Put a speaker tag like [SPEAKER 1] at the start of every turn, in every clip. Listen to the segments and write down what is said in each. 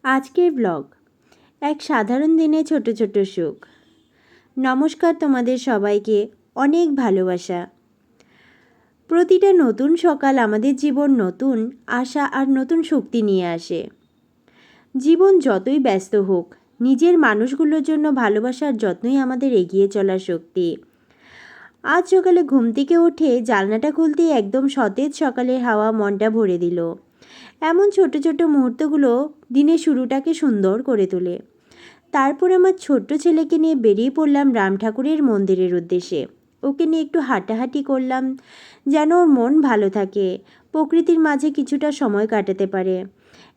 [SPEAKER 1] আজকের ব্লগ এক সাধারণ দিনে ছোট ছোট সুখ। নমস্কার তোমাদের সবাইকে, অনেক ভালোবাসা। প্রতিটা নতুন সকাল আমাদের জীবন নতুন আশা আর নতুন শক্তি নিয়ে আসে। জীবন যতই ব্যস্ত হোক, নিজের মানুষগুলোর জন্য ভালোবাসার যত্নই আমাদের এগিয়ে চলার শক্তি। আজ সকালে ঘুম থেকে উঠে জানলাটা খুলতেই একদম সতেজ সকালের হাওয়া মনটা ভরে দিল। এমন ছোট ছোট মুহূর্তগুলো দিনের শুরুটাকে সুন্দর করে তোলে। তারপর আমার ছোট্ট ছেলেকে নিয়ে বেরিয়ে পড়লাম রাম ঠাকুরের মন্দিরের উদ্দেশ্যে। ওকে নিয়ে একটু হাঁটাহাঁটি করলাম, যেন ওর মন ভালো থাকে, প্রকৃতির মাঝে কিছুটা সময় কাটাতে পারে।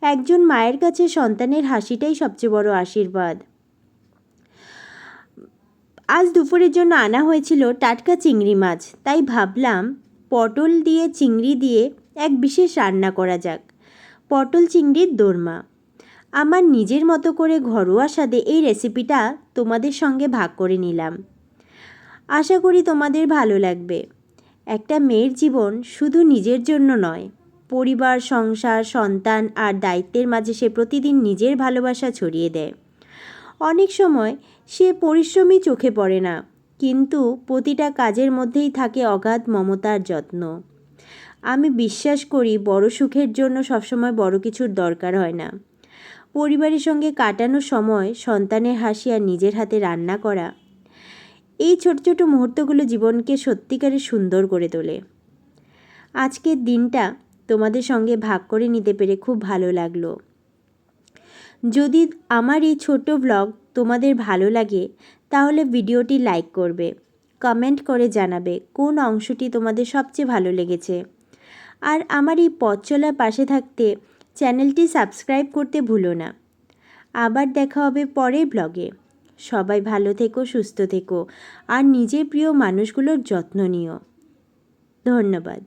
[SPEAKER 1] একজন মায়ের কাছে সন্তানের হাসিটাই সবচেয়ে বড় আশীর্বাদ। আজ দুপুরের জন্য আনা হয়েছিল টাটকা চিংড়ি মাছ, তাই ভাবলাম পটল দিয়ে চিংড়ি দিয়ে এক বিশেষ রান্না করা যাক। পটল চিংড়ির দোরমা। আমার নিজের মতো করে ঘরোয়া স্বাদে এই রেসিপিটা তোমাদের সঙ্গে ভাগ করে নিলাম। আশা করি তোমাদের ভালো লাগবে। একটা মেয়ের জীবন শুধু নিজের জন্য নয়, পরিবার, সংসার, সন্তান আর দায়িত্বের মাঝে সে প্রতিদিন নিজের ভালোবাসা ছড়িয়ে দেয়। অনেক সময় সে পরিশ্রমই চোখে পড়ে না, কিন্তু প্রতিটা কাজের মধ্যেই থাকে অগাধ মমতার যত্ন। আমি বিশ্বাস করি বড় সুখের জন্য সবসময় বড় কিছুর দরকার হয় না। পরিবারের সঙ্গে কাটানো সময়, সন্তানের হাসি আর নিজের হাতে রান্না করা, এই ছোট ছোট মুহূর্তগুলো জীবনকে সত্যিকারের সুন্দর করে তোলে। আজকের দিনটা তোমাদের সঙ্গে ভাগ করে নিতে পেরে খুব ভালো লাগলো। যদি আমার এই ছোট ব্লগ তোমাদের ভালো লাগে তাহলে ভিডিওটি লাইক করবে, কমেন্ট করে জানাবে কোন অংশটি তোমাদের সবচেয়ে ভালো লেগেছে। আর আমার এই পথ চলার পাশে থাকতে চ্যানেলটি সাবস্ক্রাইব করতে ভুলো না। আবার দেখা হবে পরের ব্লগে। সবাই ভালো থেকো, সুস্থ থেকো আর নিজের প্রিয় মানুষগুলোর যত্ন নিও। ধন্যবাদ।